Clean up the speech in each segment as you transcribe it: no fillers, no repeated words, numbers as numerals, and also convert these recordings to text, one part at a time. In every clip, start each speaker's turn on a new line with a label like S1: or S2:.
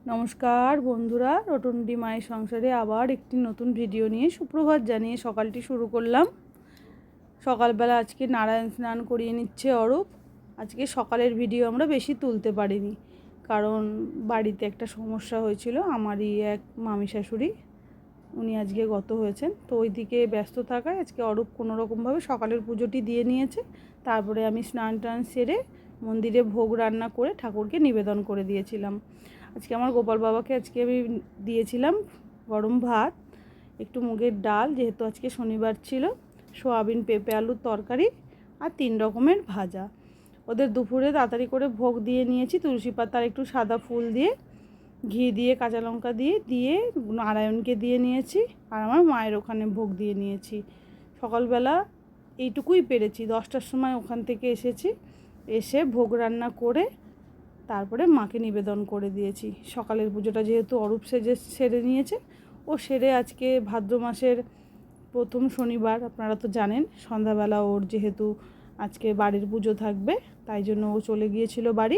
S1: নমস্কার বন্ধুরা, রটন্ডি মায়ের সংসারে আবার একটি নতুন ভিডিও নিয়ে সুপ্রভাত জানিয়ে সকালটি শুরু করলাম। সকালবেলা আজকে নারায়ণ স্নান করিয়ে নিচ্ছে অরূপ। আজকে সকালের ভিডিও আমরা বেশি তুলতে পারিনি, কারণ বাড়িতে একটা সমস্যা হয়েছিল। আমারই এক মামি শাশুড়ি, উনি আজকে গত হয়েছেন, তো ওই দিকে ব্যস্ত থাকায় আজকে অরূপ কোনোরকমভাবে সকালের পুজোটি দিয়ে নিয়েছে। তারপরে আমি স্নান টান সেরে মন্দিরে ভোগ রান্না করে ঠাকুরকে নিবেদন করে দিয়েছিলাম। আজকে আমার গোপাল বাবাকে আজকে আমি দিয়েছিলাম গরম ভাত, একটু মুগের ডাল, যেহেতু আজকে শনিবার ছিল, সোয়াবিন পেঁপে আলুর তরকারি আর 3 রকমের ভাজা। ওদের দুপুরে তাড়াতাড়ি করে ভোগ দিয়ে নিয়েছি, তুলসী পাতার একটু সাদা ফুল দিয়ে, ঘি দিয়ে, কাঁচা লঙ্কা দিয়ে নারায়ণকে দিয়ে নিয়েছি, আর আমার মায়ের ওখানে ভোগ দিয়ে নিয়েছি। সকালবেলা এইটুকুই পেরেছি। 10টার সময় ওখান থেকে এসেছি, এসে ভোগ রান্না করে তারপরে মাকে নিবেদন করে দিয়েছি। সকালের পুজোটা যেহেতু অরূপ সেরে নিয়েছে, ও সেরে আজকে ভাদ্র মাসের প্রথম শনিবার, আপনারা তো জানেন, সন্ধ্যাবেলা ওর যেহেতু আজকে বাড়ির পুজো থাকবে, তাই জন্য ও চলে গিয়েছিল বাড়ি।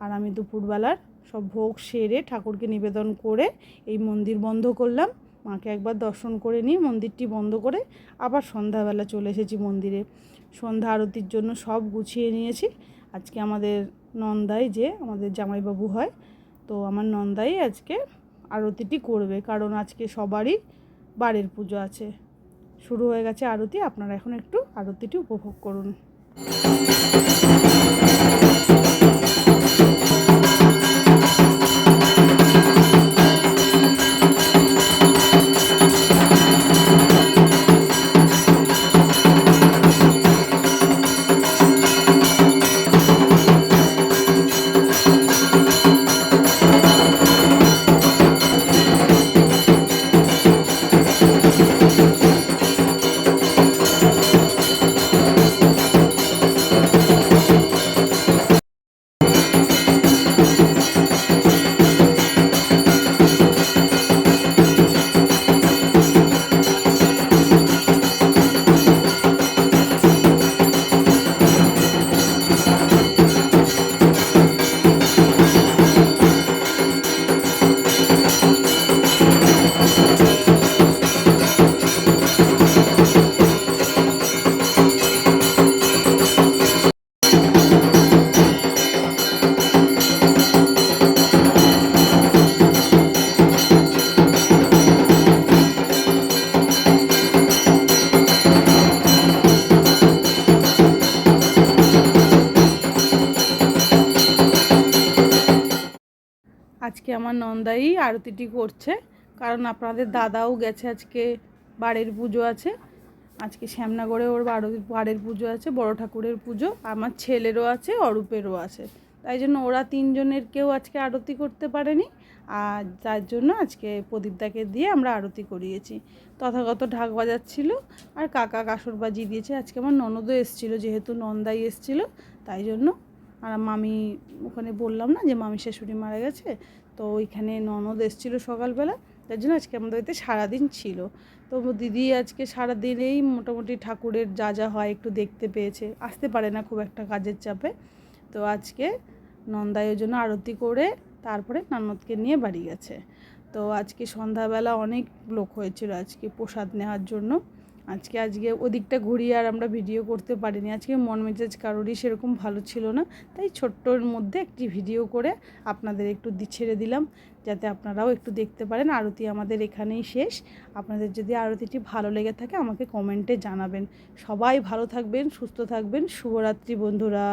S1: আর আমি দুপুরবেলার সব ভোগ সেরে ঠাকুরকে নিবেদন করে এই মন্দির বন্ধ করলাম। মাকে একবার দর্শন করে নিয়ে মন্দিরটি বন্ধ করে আবার সন্ধ্যাবেলা চলে এসেছি মন্দিরে। সন্ধ্যা আরতির জন্য সব গুছিয়ে নিয়েছি। আজকে আমাদের নন্দাই, যে আমাদের জামাইবাবু হয়, তো আমার নন্দাই আজকে আরতিটি করবে, কারণ আজকে সবারই বাড়ির পুজো আছে। শুরু হয়ে গেছে আরতি, আপনারা এখন একটু আরতিটি উপভোগ করুন। আজকে আমার নন্দাই আরতিটি করছে, কারণ আপনাদের দাদাও গেছে, আজকে বাড়ির পুজো আছে। আজকে শ্যামনগরে ওর বাড়ির পুজো আছে, বড় ঠাকুরের পুজো। আমার ছেলেরও আছে, অরূপেরও আছে, তাই জন্য ওরা 3 জনের কেউ আজকে আরতি করতে পারেনি। আর তার জন্য আজকে প্রদীপদাকে দিয়ে আমরা আরতি করিয়েছি। তথাগত ঢাক বাজাচ্ছিল, আর কাকা কাসর বাজিয়ে দিয়েছে। আজকে আমার ননদও এসেছিলো, যেহেতু নন্দাই এসেছিলো, তাই জন্য। আর মামি, ওখানে বললাম না যে মামি শাশুড়ি মারা গেছে, তো ওইখানে ননদ এসেছিলো সকালবেলা, তার জন্য আজকে আমাদের বাড়িতে সারাদিন ছিল। তো দিদি আজকে সারাদিনেই মোটামুটি ঠাকুরের যা যা হয় একটু দেখতে পেয়েছে, আসতে পারে না খুব একটা কাজের চাপে। তো আজকে নন্দাইয়ের জন্য আরতি করে তারপরে ননদকে নিয়ে বাড়ি গেছে। তো আজকে সন্ধ্যাবেলা অনেক লোক হয়েছিল আজকে প্রসাদ নেওয়ার জন্য। আজকে ওদিকটা ঘুরিয়ে আর আমরা ভিডিও করতে পারিনি। আজকে মন মেজাজ কারোরই সেরকম ভালো ছিল না, তাই ছোট্টর মধ্যে একটি ভিডিও করে আপনাদের একটু ছেড়ে দিলাম, যাতে আপনারাও একটু দেখতে পারেন। আরতি আমাদের এখানেই শেষ। আপনাদের যদি আরতিটি ভালো লেগে থাকে আমাকে কমেন্টে জানাবেন। সবাই ভালো থাকবেন, সুস্থ থাকবেন। শুভরাত্রি বন্ধুরা।